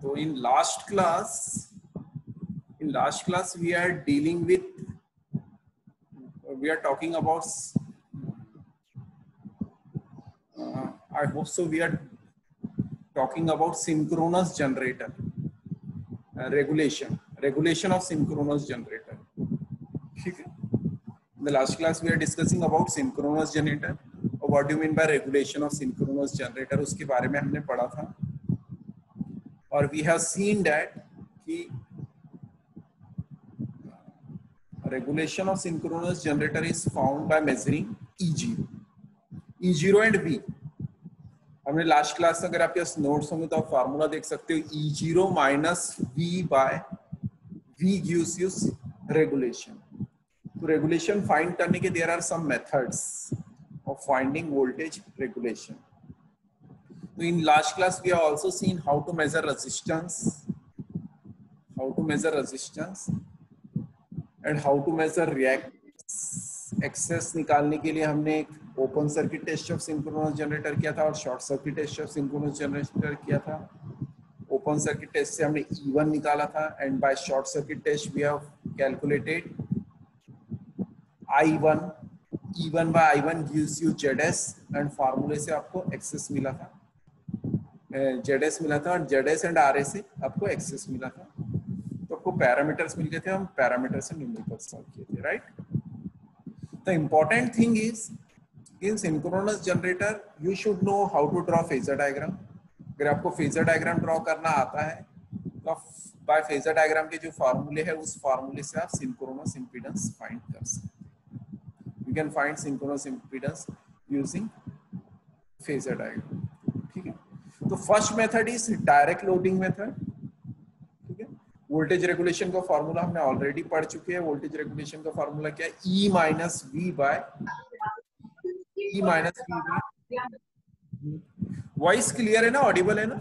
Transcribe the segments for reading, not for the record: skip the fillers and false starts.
So in last class we are dealing with, we are talking about, I hope so, we are talking about synchronous generator, regulation of synchronous generator. ठीक है? In the last class we are discussing about synchronous generator और what do you mean by regulation of synchronous generator, उसके बारे में हमने पढ़ा था. और we have seen that कि regulation of synchronous generator is found by measuring E0 and V. हमने लास्ट क्लास अगर आपके पास नोट्स होंगे तो आप फार्मूला देख सकते हो. E0 minus V by V gives you regulation. तो रेगुलेशन फाइंड करने के there are some methods of finding voltage regulation. So in last class we have also seen how to measure resistance, and how to measure reactance. XS निकालने के लिए हमने एक open circuit test of synchronous generator किया था और short circuit test of synchronous generator किया था. ओपन सर्किट टेस्ट से हमने E1 निकाला था and by short circuit test we have calculated I1. E1 by I1 gives you ZS and फार्मूले से आपको एक्सेस मिला था, ZS मिला था, और ZS एंड RA से आपको एक्सेस मिला था. तो आपको पैरामीटर्स मिल गए थे, हम पैरामीटर से न्यूमेरिकल सॉल्व किए थे, right. The important thing is in synchronous generator you should know how to draw phasor diagram. अगर आपको फेजर डायग्राम ड्रॉ करना आता है तो आप बाय फेजर डायग्राम के जो फार्मूले है उस फार्मूले से आप सिंक्रोनस इंपीडेंस फाइंड कर सकते हैं. You can find synchronous impedance using phasor diagram. ठीक है. तो first method is direct loading method. ठीक है. वोल्टेज रेगुलेशन का फॉर्मूला हमने ऑलरेडी पढ़ चुके हैं. वोल्टेज रेगुलेशन का फॉर्मूला क्या है? E minus V by voice clear है ना, ऑडिबल है ना?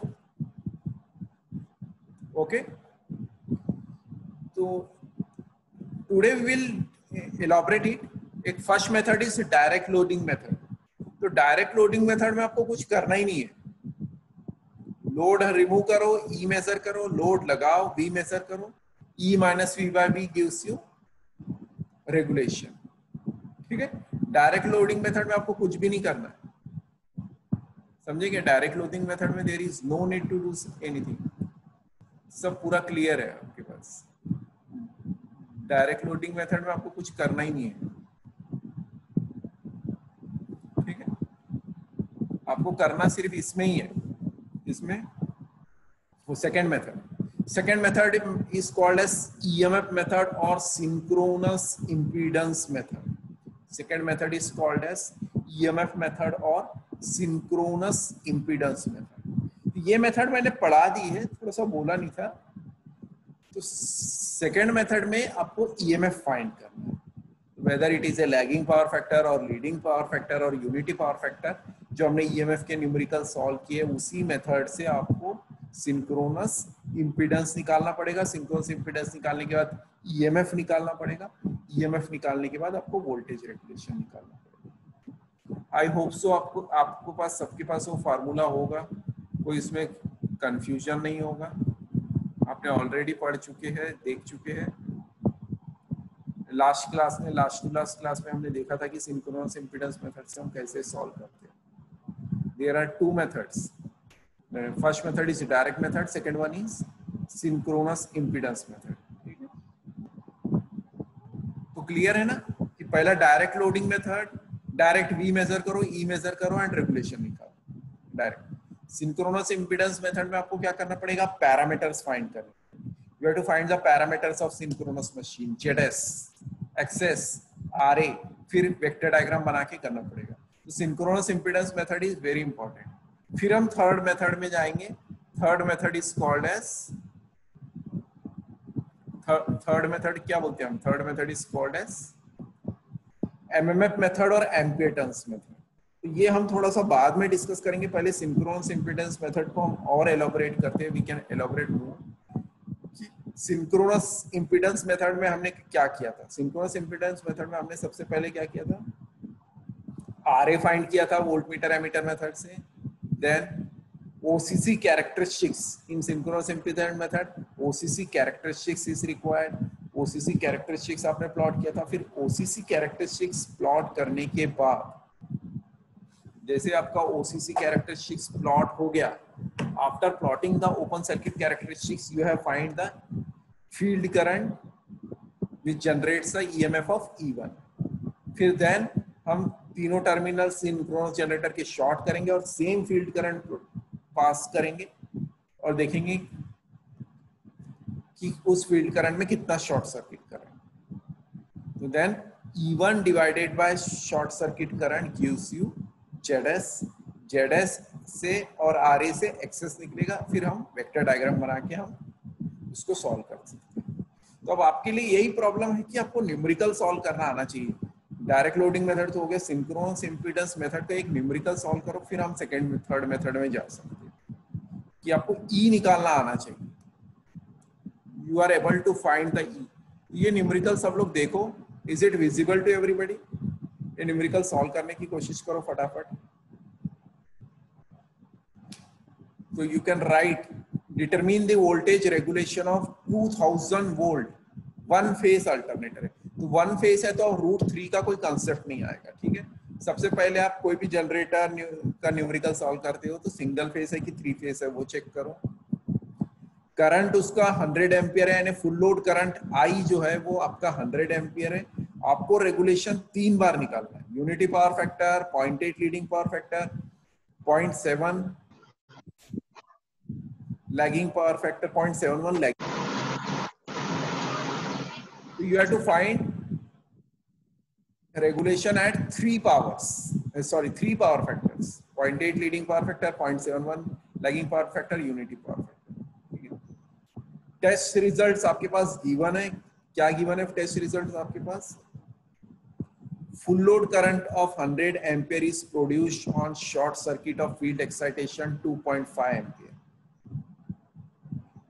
ओके. तो today we will elaborate it. एक first method is direct loading method. तो डायरेक्ट लोडिंग मेथड में आपको कुछ करना ही नहीं है. लोड रिमूव करो, E मेजर करो, लोड लगाओ, V मेजर करो. E minus V by V gives you regulation. ठीक है. डायरेक्ट लोडिंग मेथड में आपको कुछ भी नहीं करना है. समझे क्या? डायरेक्ट लोडिंग मेथड में there is no need to do anything. सब पूरा क्लियर है आपके पास. डायरेक्ट लोडिंग मेथड में आपको कुछ करना ही नहीं है. ठीक है. आपको करना सिर्फ इसमें ही है. इसमें वो second method is called as EMF method or synchronous impedance method. Second method is called as EMF method or synchronous impedance method. ये मेथड मैंने पढ़ा दी है, थोड़ा सा बोला नहीं था. तो सेकेंड मेथड में आपको EMF फाइंड करना है, whether it is a lagging power factor or leading power factor or unity power factor. जो हमने EMF के न्यूमेरिकल सॉल्व किए उसी मेथड से आपको सिंक्रोनस इंपीडेंस निकालना पड़ेगा. सिंक्रोनस इंपीडेंस निकालने के बाद EMF निकालना पड़ेगा. EMF निकालने के बाद आपको वोल्टेज रेगुलेशन निकालना पड़ेगा. आई होप सो आपको पास सबके पास वो फार्मूला होगा, कोई इसमें कंफ्यूजन नहीं होगा. आपने ऑलरेडी पढ़ चुके हैं, देख चुके हैं. लास्ट क्लास में हमने देखा था कि सिंक्रोनस इंपीडेंस मेथड से हम कैसे सॉल्व करते हैं. There are two methods. The first method is direct method. Second one is synchronous impedance method. ठीक है. तो क्लियर है ना कि पहला direct loading method, direct V measure करो, E मेजर करो एंड रेगुलेशन निकालो. डायरेक्ट सिंक्रोनस इंपीडेंस मेथड में आपको क्या करना पड़ेगा? पैरामीटर्स फाइंड करने. You have to find the parameters of synchronous machine. ZS, XS, RA, फिर वेक्टर डायग्राम बना के करना पड़ेगा. Synchronous impedance method is very important. फिर हम थर्ड मेथड में जाएंगे. Third method is called as third method क्या बोलते हैं हम? Third method is called as MMF method और एम्पियर टर्न्स मेथड. तो ये हम थोड़ा सा बाद में डिस्कस करेंगे. पहले सिंक्रोनस इंपीडेंस मेथड को हम और एलैबोरेट करते हैं. We can elaborate more. Synchronous impedance method में हमने क्या किया था? सिंक्रोनस इंपीडेंस मेथड में हमने सबसे पहले क्या किया था? RA फाइंड किया था वोल्टमीटर एमीटर मेथड से. Then OCC characteristics in synchronous impedance method, OCC characteristics is required. OCC characteristics आपने प्लॉट किया था, फिर OCC characteristics प्लॉट करने के बाद जैसे आपका OCC characteristics प्लॉट हो गया, after plotting the open circuit characteristics you have find the field current which generates the EMF of E1. फिर then हम तीनों टर्मिनल सिंक्रोनस जनरेटर के शॉर्ट करेंगे और सेम फील्ड करंट पास करेंगे और देखेंगे कि उस फील्ड करंट में कितना शॉर्ट सर्किट करंट। तो then E1 divided by short circuit current gives you ZS, ZS से और RA से एक्सेस निकलेगा, फिर हम वेक्टर डायग्राम बना के हम उसको सॉल्व कर सकते हैं। तो अब आपके लिए यही प्रॉब्लम है कि आपको न्यूमेरिकल सॉल्व करना आना चाहिए। डायरेक्ट लोडिंग मेथड तो हो गया, सिंक्रोनस इंपीडेंस मेथड का एक न्यूमेरिकल सॉल्व करो, फिर हम सेकंड थर्ड मेथड में जा सकते हैं कि आपको E निकालना आना चाहिए। You are able to find the E। ये न्यूमेरिकल सब लोग देखो, is it visible to everybody? ये न्यूमेरिकल सॉल्व करने की कोशिश करो फटाफट। तो you can write determine the voltage regulation of 2000 volt one phase alternator है। तो वन फेस है तो √3 का कोई कंसेप्ट नहीं आएगा, ठीक है। सबसे पहले आप कोई भी जनरेटर का न्यूमेरिकल सॉल्व करते हो तो सिंगल फेस है कि 3 फेस है वो चेक करो। करंट उसका 100 एम्पियर है, यानी फुल लोड करंट I जो है वो आपका 100 एम्पियर है। आपको रेगुलेशन 3 बार निकालना है, unity power factor, 0.8 leading power factor, 0.7 lagging power factor, 0.71 lagging. So you have to find regulation at 3 power factors, 0.8 leading power factor, 0.71 lagging power factor, unity power factor। Test results आपके पास given है, क्या given है test results आपके पास? Full load current of 100 ampere is produced on short circuit of field excitation 2.5 ampere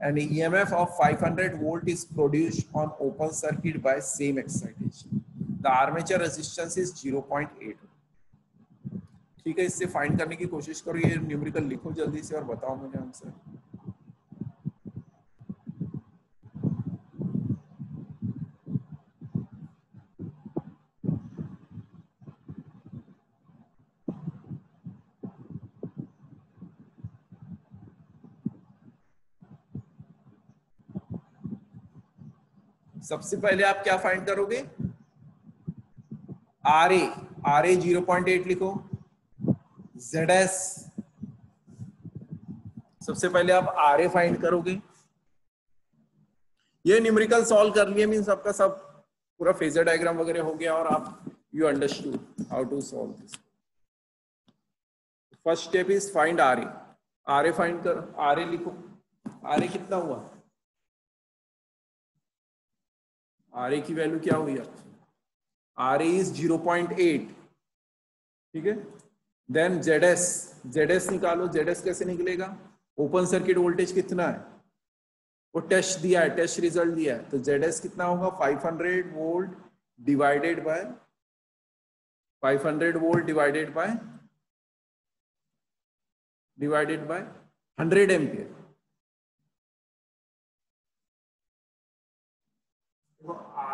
and EMF of 500 volt is produced on open circuit by same excitation. The armature resistance is 0.8। ठीक है, इससे find करने की कोशिश करो। ये numerical लिखो जल्दी से और बताओ मुझे आंसर। सबसे पहले आप क्या फाइंड करोगे? RA 0.8 लिखो। ZS सबसे पहले आप RA फाइंड करोगे। ये न्यूमेरिकल सॉल्व कर लिए मींस आपका सब पूरा फेजर डायग्राम वगैरह हो गया और आप you understood how to solve this. First step is find RA find कर। RA लिखो। RA कितना हुआ? RA की वैल्यू क्या हुई आपकी? RA इज 0.8, ठीक है। देन ZS निकालो। ZS कैसे निकलेगा? ओपन सर्किट वोल्टेज कितना है वो टेस्ट दिया है, टेस्ट रिजल्ट दिया है। तो ZS कितना होगा? 500 volt divided by 100 ampere.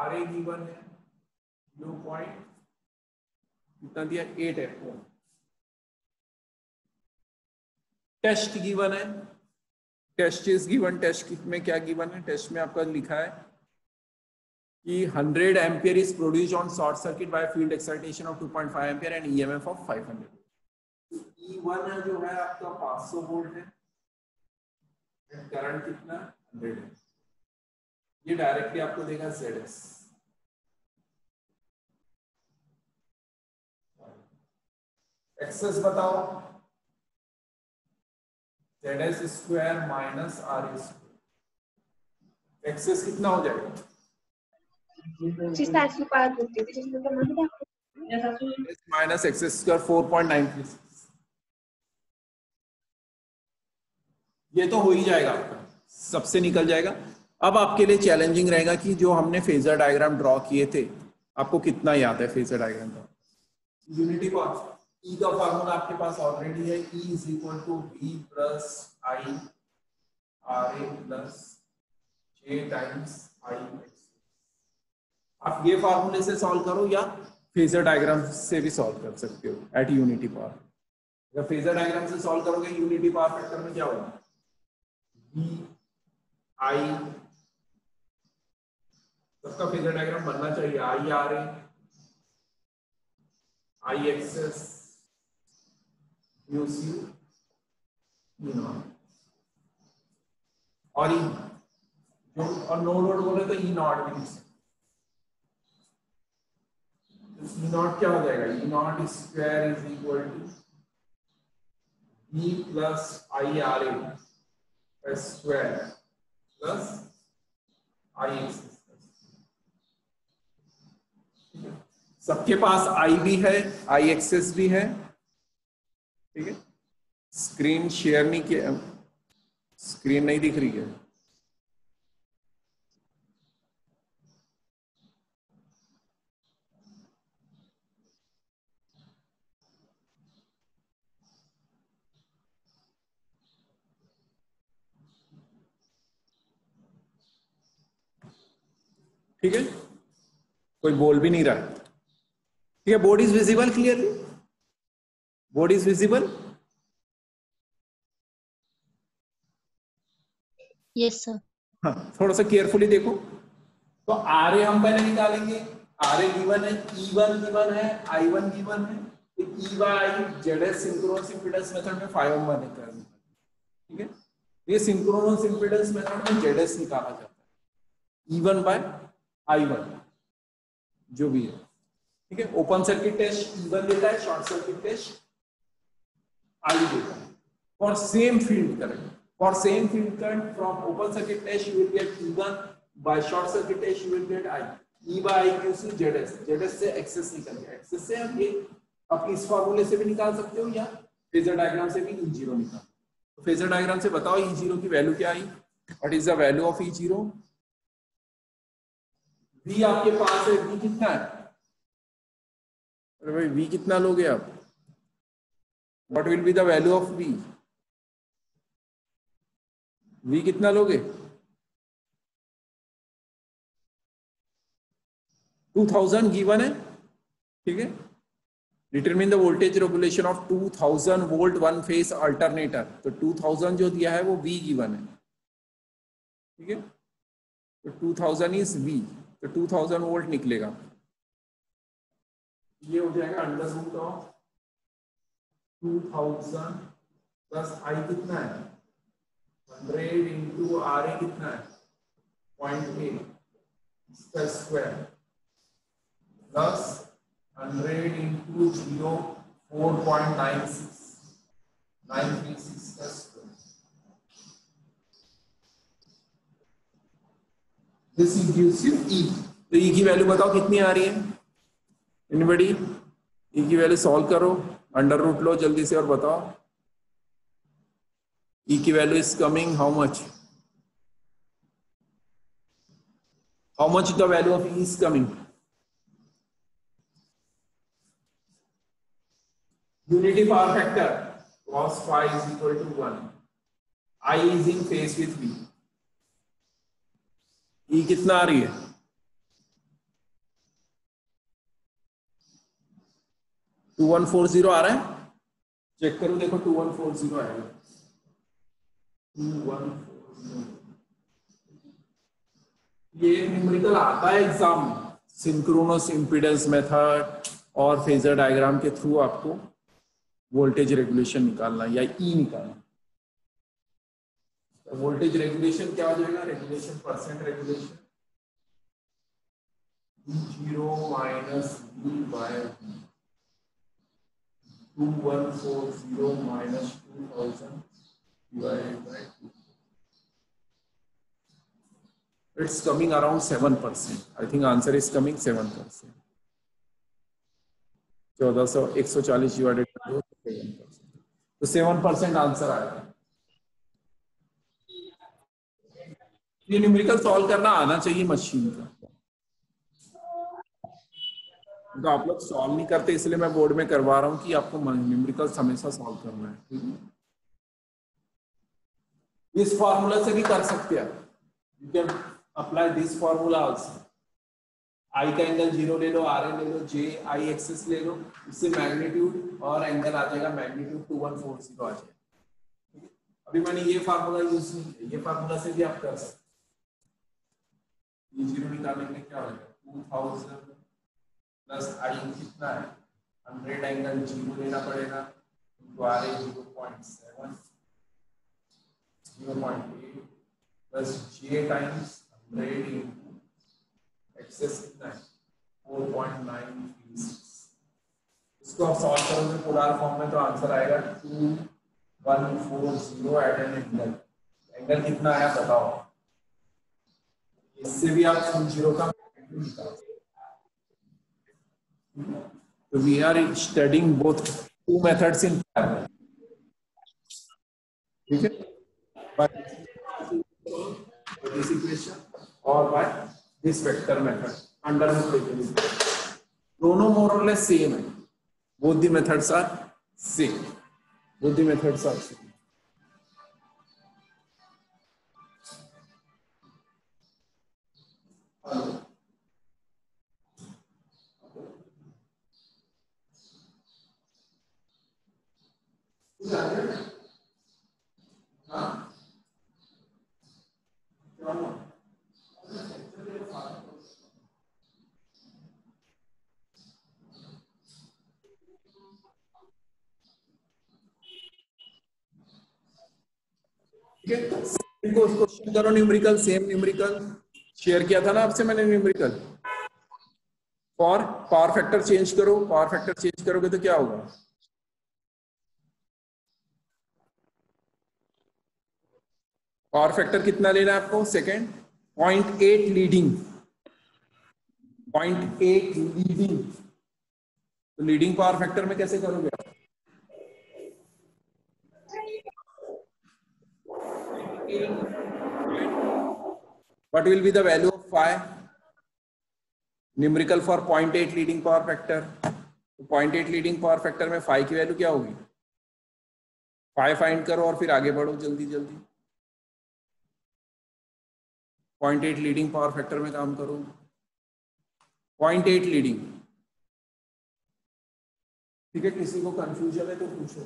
RA given है 0. कितना दिया? 8 है। टेस्ट गिवन है, टेस्ट इज गिवन। टेस्ट में क्या गिवन है? टेस्ट में आपका लिखा है कि 100 ampere is produced on short circuit by field excitation of 2.5 ampere and EMF of 500। E1 जो है आपका 500 वोल्ट है, करंट कितना? 100 है। ये डायरेक्टली आपको देगा ZS। एक्सेस बताओ। ZS square minus RA square. XS कितना हो जाएगा? Minus XS square 4.936। ये तो हो ही जाएगा आपका, सबसे निकल जाएगा। अब आपके लिए चैलेंजिंग रहेगा कि जो हमने फेजर डायग्राम ड्रॉ किए थे, आपको कितना याद है phasor diagram draw? Unity power E का फार्मूला आपके पास ऑलरेडी है, E is equal to V plus I R A plus J times I X. आप ये फार्मूले से सॉल्व करो या फेजर डायग्राम से भी सॉल्व कर सकते हो एट यूनिटी पावर। अगर फेजर डायग्राम से सॉल्व करोगे यूनिटी पावर फैक्टर में क्या होगा, वी आई, सबका फेजर डायग्राम बनना चाहिए, I R A I XS mu C E naught, और ई जो और नो लोड बोले तो ई नॉट भी, ई नॉट क्या हो जाएगा, E naught square is equal to E plus I R A square plus I X S. सबके पास आई भी है, आई एक्सेस भी है, ठीक है। स्क्रीन शेयर नहीं किया, स्क्रीन नहीं दिख रही है, ठीक है, कोई बोल भी नहीं रहा है, ठीक है। Board is visible clearly, board is visible, yes sir. हाँ, थोड़ा सा केयरफुली देखो। तो आर ए हम पहले निकालेंगे, आर ए गिवन है, E1 गिवन है, I1 गिवन है, ई bye ZS synchronous impedance method में 5 ओम निकालना, ठीक है। ये सिंक्रोनस इंपीडेंस मेथड में जेडएस निकाला जाता है, E1 बाय I1 जो भी है, ठीक है। ओपन सर्किट टेस्ट E1 देता है, शॉर्ट सर्किट टेस्ट I देता है। For same field current, for same field current from open circuit test you will get E1, by short circuit test you will get I, E by I equals to ZS, ZS से access निकल गया, access से हम ये आप इस फार्मूले से भी निकाल सकते हो या फेजर डायग्राम से भी E0 निकाल। तो फेजर डायग्राम से बताओ E0 की वैल्यू क्या आई, what is the value of E0। V आपके पास है, V कितना है, अरे भाई V कितना लोगे आप, what will be the value of V, V कितना लोगे, 2000 गिवन है, ठीक है। Determine the voltage regulation of 2000 volt one phase alternator, तो 2000 जो दिया है वो V गिवन है, ठीक है। तो 2000 इज V, तो 2000 वोल्ट निकलेगा, ये हो जाएगा under root of 2000 plus I कितना है 100 इंटू आर ए कितना है 0.8 इसका स्क्वायर प्लस 100 इंटू 0 4.96 936 का स्क्वायर। दिस गिव्स यू ई। तो ई की वैल्यू बताओ कितनी आ रही है, एनीबॉडी, ई की वैल्यू सॉल्व करो, अंडर रूट लो जल्दी से और बताओ। E की value is coming how much? How much the value of E is coming? Unity power factor cos phi is equal to 1. I is in phase with V. E कितना आ रही है, to 2140 आ रहा है, चेक करो देखो 2140 आएगा, 2140। ये न्यूमेरिकल आता है एग्जाम में, सिंक्रोनस इंपीडेंस मेथड और फेजर डायग्राम के थ्रू आपको वोल्टेज रेगुलेशन निकालना या ई निकालना। तो वोल्टेज रेगुलेशन क्या हो जाएगा, regulation percent regulation V0 minus V by 2140 minus 2000 divided by 2. It's coming around 7%. I think answer is coming 7%. 140 divided by 2 7%. तो 7% आंसर आएगा। ये न्यूमेरिकल सॉल्व करना आना चाहिए मशीन का। तो आप लोग सॉल्व नहीं करते, इसलिए मैं बोर्ड में करवा रहा हूँ कि आपको न्यूमेरिकल्स हमेशा सॉल्व करना है, ठीक है। इस फॉर्मूला से भी कर सकते हैं, you can apply this formula also. I का एंगल 0 ले लो, आर ए ले लो, जे आई एक्सिस ले लो, इससे मैग्नीट्यूड और एंगल आ जाएगा, मैग्नीट्यूड 2140 आ जाएगा। अभी मैंने ये फार्मूला यूज नहीं किया, ये फार्मूला से भी आप कर सकते। ये 0 निकालने के लिए क्या होगा, 2000 प्लस आई कितना है 100 एंगल 0 लेना पड़ेगा, R A 0.7 0.8 plus J times 100 into XS कितना है 4.936। इसको आप सॉल्व करोगे पोलर फॉर्म में तो आंसर आएगा 2140 एट एन एंगल। एंगल कितना है बताओ, इससे भी आप 0 का निकाल। तो we are studying both two methods in parallel, ठीक है, बाय दिस इक्वेशन और by this vector method under root. दोनों मोर और लेस सेम है, both the methods are same, both the methods are same। Question करो numerical, same numerical share किया था ना आपसे मैंने numerical. For power factor change करो, पावर फैक्टर चेंज करोगे तो क्या होगा, पावर फैक्टर कितना लेना है आपको, सेकेंड 0.8 लीडिंग, 0.8 लीडिंग। तो लीडिंग पावर फैक्टर में कैसे करोगे, what will be the value of phi numerical for 0.8 leading power factor. तो 0.8 लीडिंग पावर फैक्टर में phi की वैल्यू क्या होगी, phi फाइंड करो और फिर आगे बढ़ो जल्दी जल्दी। 0.8 लीडिंग पावर फैक्टर में काम करो, 0.8 लीडिंग, ठीक है। किसी को कंफ्यूजन है तो पूछो।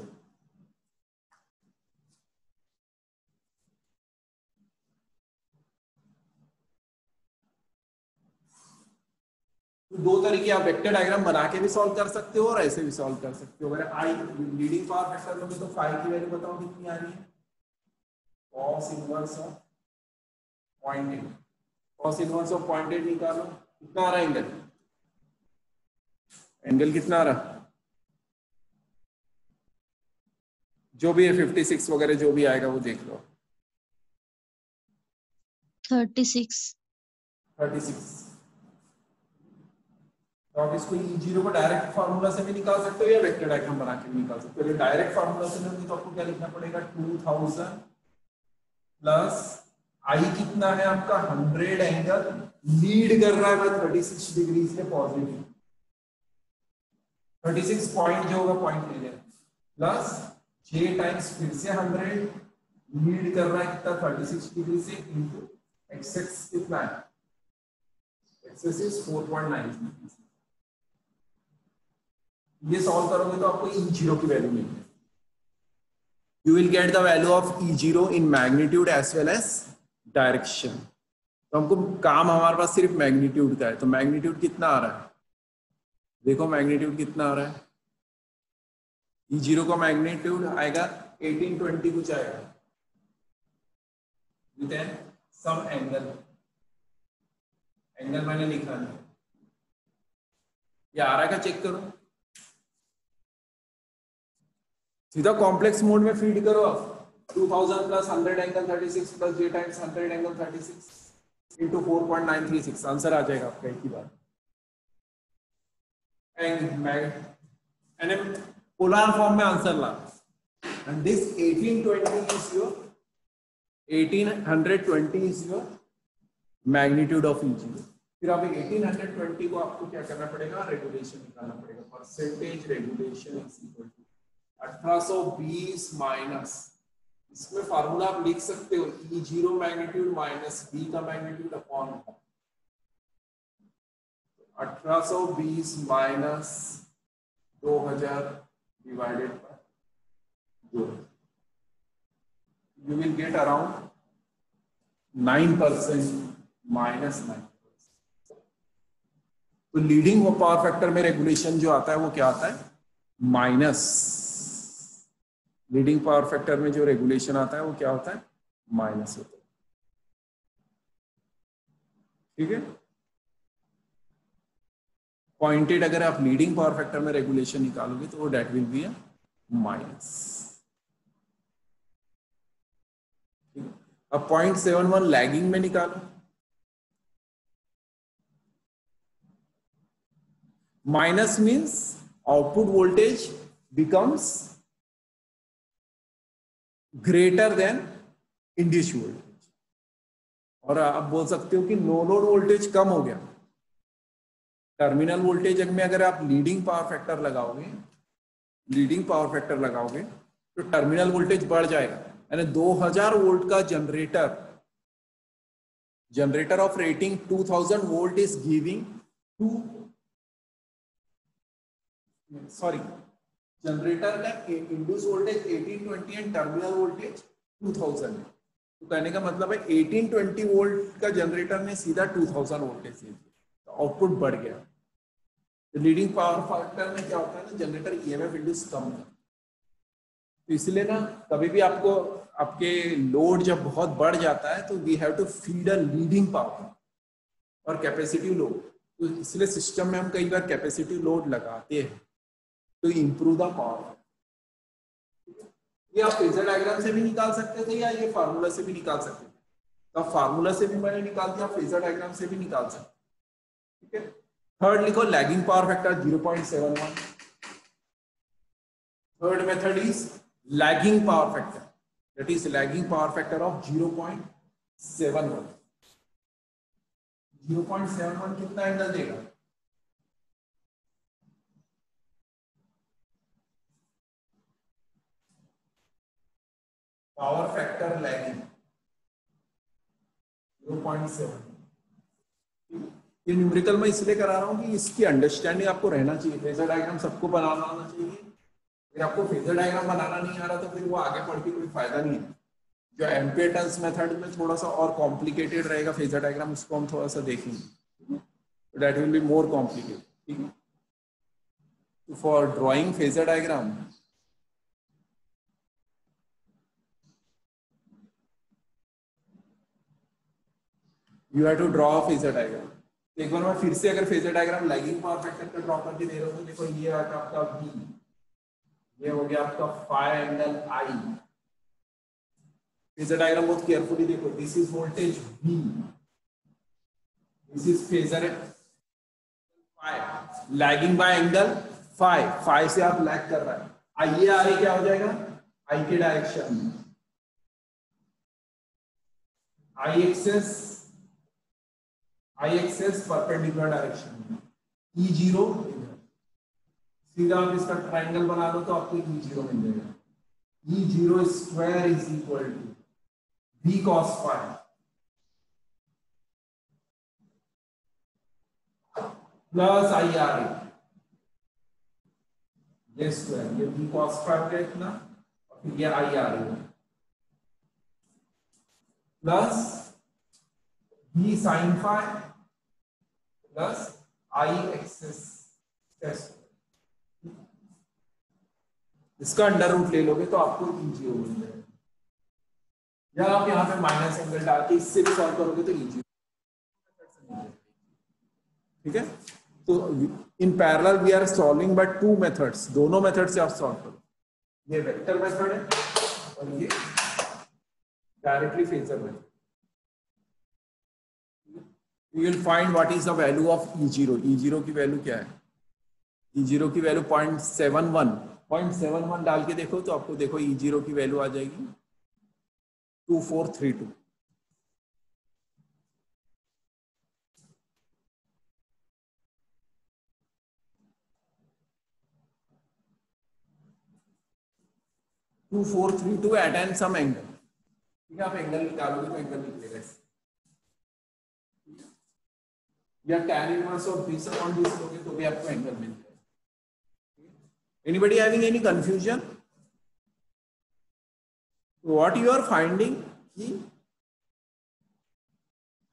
तो दो तरीके, आप वेक्टर डायग्राम बना के भी सॉल्व कर सकते हो और ऐसे भी सॉल्व कर सकते हो। अगर आई लीडिंग पावर फैक्टर लोगे तो फाई की वैल्यू बताओ कितनी आ रही है, cos inverse of 0.8, cos inverse of 0.8 निकालो, कितना आ रहा है एंगल, एंगल कितना आ रहा, जो भी है 56 वगैरह जो भी आएगा वो देख लो, 36। तो आप इसको E0 को डायरेक्ट फार्मूला से भी निकाल सकते हो या वेक्टर डायग्राम बना के भी निकाल सकते हो। डायरेक्ट फार्मूला से नहीं तो आपको क्या लिखना पड़ेगा, 2000 प्लस आई कितना है आपका 100 एंगल लीड कर रहा है 36 डिग्री से पॉजिटिव, 36 पॉइंट जो होगा पॉइंट ले लेना, प्लस जे टाइम्स फिर से 100 लीड कर रहा है कितना 36 डिग्री से, इनटू एक्सेस कितना है, एक्सेस इज 4.9। ये सॉल्व करोगे तो आपको E0 की वैल्यू मिलेगी। You will get the value of E0 in magnitude as well as direction. तो हमको काम हमारे पास सिर्फ मैग्नीट्यूड का है, तो मैग्नीट्यूड कितना आ रहा है, देखो मैग्नीट्यूड कितना आ रहा है, E0 का मैग्नीट्यूड आएगा 1820 कुछ आएगा, with an some angle, angle मैंने लिखा नहीं, ये आ रहा है क्या चेक करो, सीधा कॉम्प्लेक्स मोड में फीड करो आप, 2000 plus 100 angle 36 plus J times 100 angle 36 into 4.936, answer आ जाएगा आपका एक ही बार। एंड पोलर फॉर्म में आंसर ला, and this 1820 is your 1820 is your magnitude of E0। फिर अब 1820 को आपको क्या करना पड़ेगा, रेगुलेशन निकालना पड़ेगा। Percentage regulation is equal to 1820 minus, इसमें फार्मूला आप लिख सकते हो, E0 मैग्नीट्यूड माइनस B का magnitude upon 1820 minus 2000 divided by 2, you will get around 9% minus 9%। तो लीडिंग पावर फैक्टर में रेगुलेशन जो आता है वो क्या आता है, माइनस। लीडिंग पावर फैक्टर में जो रेगुलेशन आता है वो क्या होता है, माइनस होता है। ठीक है, पॉइंटेड अगर आप लीडिंग पावर फैक्टर में रेगुलेशन निकालोगे तो वो that will be a minus. अब 0.71 लैगिंग में निकालो, minus means output voltage becomes greater than induced voltage, और आप बोल सकते हो कि नो लोड वोल्टेज कम हो गया। टर्मिनल वोल्टेज में अगर आप लीडिंग पावर फैक्टर लगाओगे, लीडिंग पावर फैक्टर लगाओगे तो टर्मिनल वोल्टेज बढ़ जाएगा। यानी 2000 वोल्ट का generator of rating 2000 volt is giving to, sorry, generator का induce voltage 1820 and terminal voltage 2000 है। तो कहने का मतलब है 1820 वोल्ट का जनरेटर ने सीधा 2000 वोल्टेज दे दिया, तो आउटपुट बढ़ गया। तो लीडिंग पावर फैक्टर में क्या होता है ना, जनरेटर ईएमएफ इंड्यूस कम है। तो इसलिए ना कभी भी आपको आपके लोड जब बहुत बढ़ जाता है तो we have to feed a leading power और कैपेसिटिव लोड। तो इसलिए सिस्टम में हम कई बार कैपेसिटिव लोड लगाते हैं तो इम्प्रूव द पावर। ये आप फेजर डायग्राम से भी निकाल सकते थे या ये फार्मूला से भी निकाल सकते थे। तो आप फार्मूला से भी मैंने निकाल दिया, फेजर डायग्राम से भी निकाल सकते। ठीक है, थर्ड लिखो, lagging power factor 0.71। Third method is lagging power factor, that is lagging power factor of 0.71। 0.71 कितना एंगल देगा, पावर फैक्टर लैगिंग 0.7। ये न्यूमेरिकल में इसलिए करा रहा हूं कि इसकी अंडरस्टैंडिंग आपको रहना चाहिए। फेजर डायग्राम सबको बनाना आना चाहिए। अगर आपको फेजर डायग्राम बनाना नहीं आ रहा तो फिर वो आगे पढ़ के कोई फायदा नहीं है। जो एम्पियर टर्न्स मेथड में थोड़ा सा और कॉम्प्लिकेटेड रहेगा फेजर डायग्राम, उसको हम थोड़ा सा देखेंगे, that will be more complicated. ठीक है, for drawing phasor diagram you have to draw phasor diagram. एक बार मैं फिर से अगर phasor diagram lagging power factor का ड्रॉ करके दे रहा हूं तो देखो ये आपका V, ये हो गया आपका phi angle I। Phasor diagram बहुत केयरफुली देखो, this is voltage V, this is phasor phi, lagging by angle phi, phi से आप लैग कर रहा है। आइए आ रही क्या हो जाएगा, I के डायरेक्शन में, I एक्सेस परपेंडिकुलर डायरेक्शन में, E0 सीधा आप इसका ट्राइंगल बना लो तो आपको E0 मिल जाएगा। E0 square is equal to V cos phi plus IRA, ये स्क्वायर, ये V cos फाई का इतना और फिर ये IRA प्लस V sin phi plus I XS. इसका अंडर रूट ले लोगे तो आपको E0 मिल जाएगा, या आप यहाँ पे माइनस एंगल डाल के इससे भी सॉल्व करोगे तो E0। ठीक है, तो in parallel we are solving by two methods, दोनों मेथड से आप सॉल्व करो। ये वेक्टर मेथड है और ये directly phasor method. You will find what is the value of E0। E0 की वैल्यू क्या है, E0 की वैल्यू 0.71 डाल के देखो तो आपको देखो E0 की वैल्यू आ जाएगी 2432। 2432 एट एन सम एंगल, ठीक है, आप एंगल निकालोगे तो एंगल निकलेगा या tan inverse of this upon this लोगे तो भी आपको एंगल मिल जाएगा। Anybody having any confusion? What you are finding कि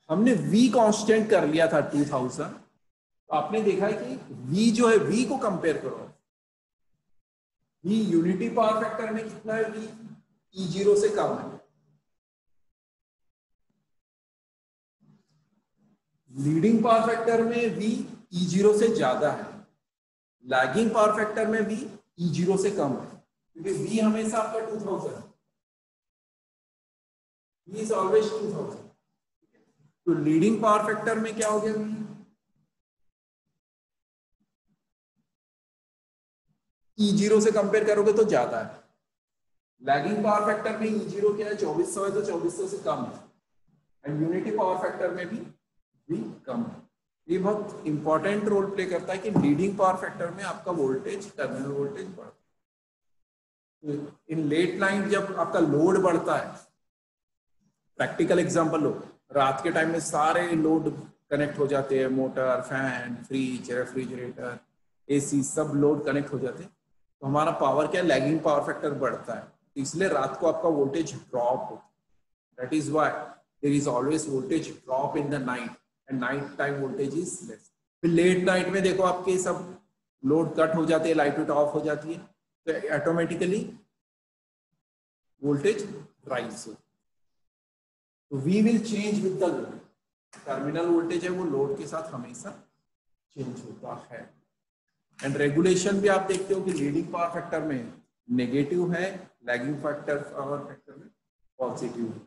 हमने v कांस्टेंट कर लिया था 2000, तो आपने देखा है कि v जो है, v को कंपेयर करो, v यूनिटी पावर फैक्टर में कितना है, v E0 से कम है, लीडिंग पावर फैक्टर में v E0 से ज्यादा है, लैगिंग पावर फैक्टर में v E0 से कम है, क्योंकि v हमेशा आपका 2000 है, v इज ऑलवेज 2000। तो लीडिंग पावर फैक्टर में क्या हो गया, E0 से कंपेयर करोगे तो ज्यादा है, लैगिंग पावर फैक्टर में E0 क्या है, 2400 है, तो 2400 से कम है, एंड यूनिटी पावर फैक्टर में भी कम है। ये बहुत इंपॉर्टेंट रोल प्ले करता है कि लीडिंग पावर फैक्टर में आपका वोल्टेज, टर्मिनल वोल्टेज बढ़ता है। इन लेट नाइट जब आपका लोड बढ़ता है, प्रैक्टिकल एग्जांपल लो, रात के टाइम में सारे लोड कनेक्ट हो जाते हैं, motor, fan, fridge, refrigerator, AC, सब लोड कनेक्ट हो जाते हैं, तो हमारा पावर क्या, लैगिंग पावर फैक्टर बढ़ता है, इसलिए रात को आपका वोल्टेज ड्रॉप होता है। That is why there is always voltage drop in the night and night time voltage is less. फिर लेट नाइट में देखो आपके सब लोड कट हो जाते हैं, लाइट ऑफ हो जाती है, तो ऑटोमेटिकली वोल्टेज राइज हो। तो we will change with the load, terminal voltage है वो लोड के साथ हमेशा चेंज होता है। एंड रेगुलेशन भी आप देखते हो कि लीडिंग पावर फैक्टर में नेगेटिव है, लैगिंग पावर फैक्टर में पॉजिटिव है।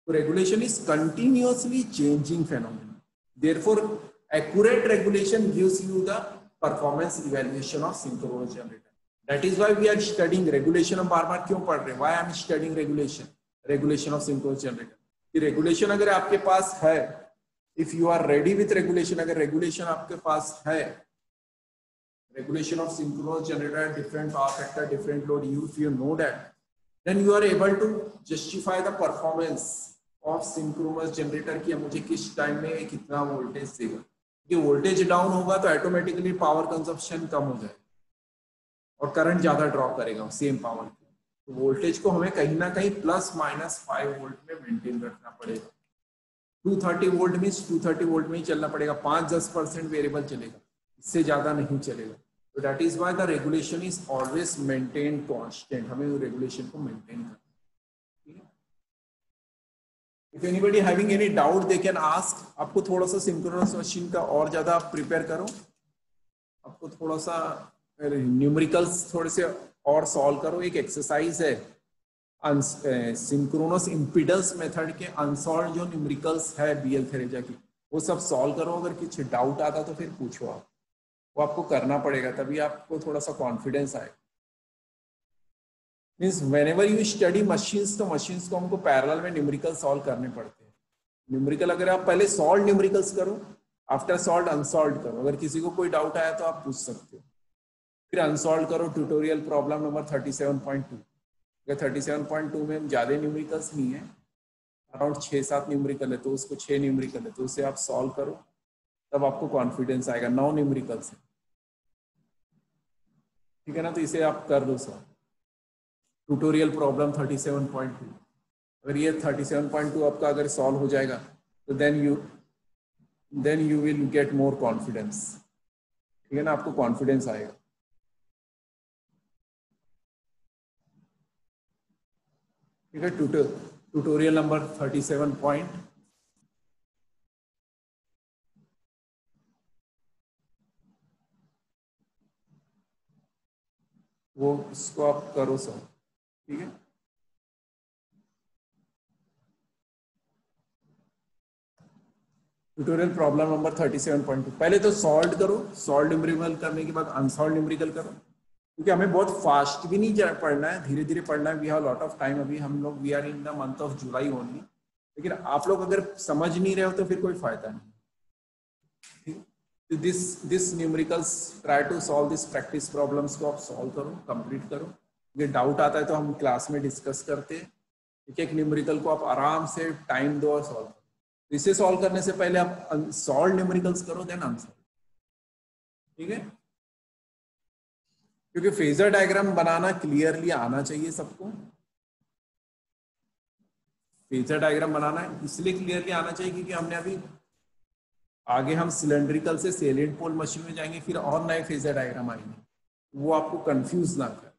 तो regulation is continuously changing phenomena, therefore accurate regulation gives you the performance evaluation of synchronous generator. That is why we are studying regulation. हम बार बार क्यों पढ़ रहे हैं, why I am studying regulation of synchronous generator. कि regulation अगर आपके पास है, if you are ready with regulation, अगर रेगुलेशन आपके पास है, regulation of synchronous generator, different power factor, different load, if you know that, then you are able to justify the performance of synchronous generator कि मुझे किस time में कितना voltage देगा। कि वोल्टेज डाउन होगा तो ऑटोमेटिकली पावर कंजप्शन कम हो जाएगा और करंट ज्यादा ड्रॉ करेगा सेम पावर की। तो वोल्टेज को हमें कहीं ना कहीं +-5 वोल्ट में मेंटेन रखना पड़ेगा। 230 वोल्ट मीन्स 230 वोल्ट में ही चलना पड़ेगा, 5-10% वेरिएबल चलेगा, इससे ज्यादा नहीं चलेगा। तो that is why the regulation is always maintain constant, हमें रेगुलेशन को मेंटेन करना है। If anybody having any doubt they can ask. आपको थोड़ा सा सिंक्रोनस मशीन का और ज्यादा प्रिपेयर करो, आपको थोड़ा सा न्यूमेरिकल्स थोड़े से और सॉल्व करो। एक एक्सरसाइज है सिंक्रोनस इम्पीडेंस मेथड के अनसॉल्व जो न्यूमेरिकल्स है बीएल थेरेजा की, वो सब सॉल्व करो। अगर कुछ डाउट आता तो फिर पूछो आप, वो आपको करना पड़ेगा, तभी आपको थोड़ा सा कॉन्फिडेंस आएगा। Means whenever you study machines, तो मशीन्स को हमको पैरेलल में न्यूमेरिकल सॉल्व करने पड़ते हैं। न्यूमेरिकल अगर आप पहले सॉल्व न्यूमेरिकल्स करो, आफ्टर सॉल्व अनसॉल्व करो। अगर किसी को कोई डाउट आया तो आप पूछ सकते हो, फिर अनसॉल्व करो। Tutorial problem number 37.2। अगर 37.2 में ज्यादा न्यूमेरिकल्स नहीं है, अराउंड 6-7 न्यूमेरिकल है, तो उसको 6 न्यूमेरिकल है, तो उसे आप सॉल्व करो, तब आपको कॉन्फिडेंस आएगा। 9 न्यूमेरिकल्स है, ठीक है ना, तो इसे आप कर दो सॉल्व। ट्यूटोरियल प्रॉब्लम 37.2, अगर ये 37.2 आपका अगर सॉल्व हो जाएगा तो then you will get more confidence, ठीक है ना, आपको कॉन्फिडेंस आएगा। ठीक है, ट्यूटोरियल नंबर 37. वो इसको आप करो सर, ठीक है। ट्यूटोरियल प्रॉब्लम नंबर 37.2 पहले तो सॉल्व करो, सॉल्व न्यूमेरिकल करने के बाद अनसॉल्व न्यूमेरिकल करो, क्योंकि हमें बहुत फास्ट भी नहीं पढ़ना है, धीरे धीरे पढ़ना है। We have lot of time, अभी हम लोग we are in the month of July only. लेकिन आप लोग अगर समझ नहीं रहे हो तो फिर कोई फायदा नहीं। This numericals, try to solve this practice problems को आप सॉल्व करो, कंप्लीट करो। ये डाउट आता है तो हम क्लास में डिस्कस करते हैं। एक एक न्यूमेरिकल को आप आराम से टाइम दो और सॉल्व करो। इसे सॉल्व करने से पहले आप सॉल्व न्यूमेरिकल्स करो देन आंसर, ठीक है? क्योंकि फेजर डायग्राम बनाना क्लियरली आना चाहिए सबको। फेजर डायग्राम बनाना इसलिए क्लियरली आना चाहिए क्योंकि हमने अभी आगे हम सिलेंड्रिकल से सेलिएंट पोल मशीन में जाएंगे, फिर और नए फेजर डायग्राम आएंगे, वो आपको कंफ्यूज ना कर।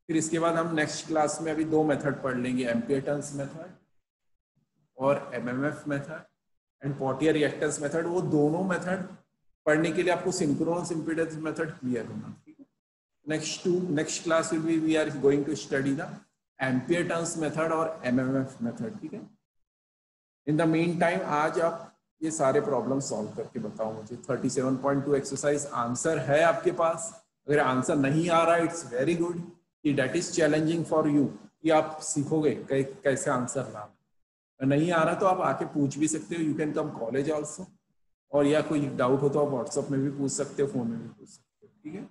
फिर इसके बाद हम नेक्स्ट क्लास में अभी दो मेथड पढ़ लेंगे, एम्पियर टर्न्स मेथड और MMF method and Potier reactance method. वो दोनों मेथड पढ़ने के लिए आपको सिंक्रोनस इम्पीडेंस मेथड क्लियर होना, ठीक है? Next class will be we are going to study the ampere turns method और एमएमएफ मेथड, ठीक है? इन द मीन टाइम आज आप ये सारे प्रॉब्लम सॉल्व करके बताओ मुझे। 37.2 एक्सरसाइज आंसर है आपके पास? अगर आंसर नहीं आ रहा है इट्स वेरी गुड, कि that is challenging for you, कि आप सीखोगे कैसे आंसर लाना। नहीं आ रहा तो आप आके पूछ भी सकते हो, you can come college also, और या कोई डाउट हो तो आप व्हाट्सएप में भी पूछ सकते हो, फोन में भी पूछ सकते हो, ठीक है?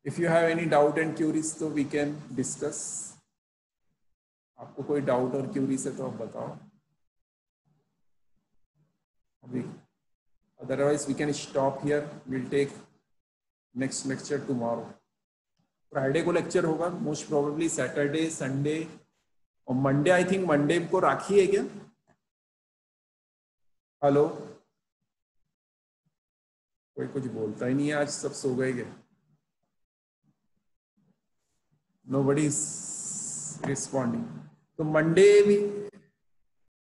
If you have any doubt and queries तो वी कैन डिस्कस। आपको कोई डाउट और क्यूरीज है तो आप बताओ अभी, otherwise we can stop here, we'll take next lecture tomorrow। Friday को लेक्चर होगा मोस्ट प्रोबेबली, सैटरडे, संडे और मंडे। आई थिंक मंडे को राखी है क्या? हेलो, कोई कुछ बोलता ही नहीं है, आज सब सो गए क्या? Nobody is responding. तो मंडे भी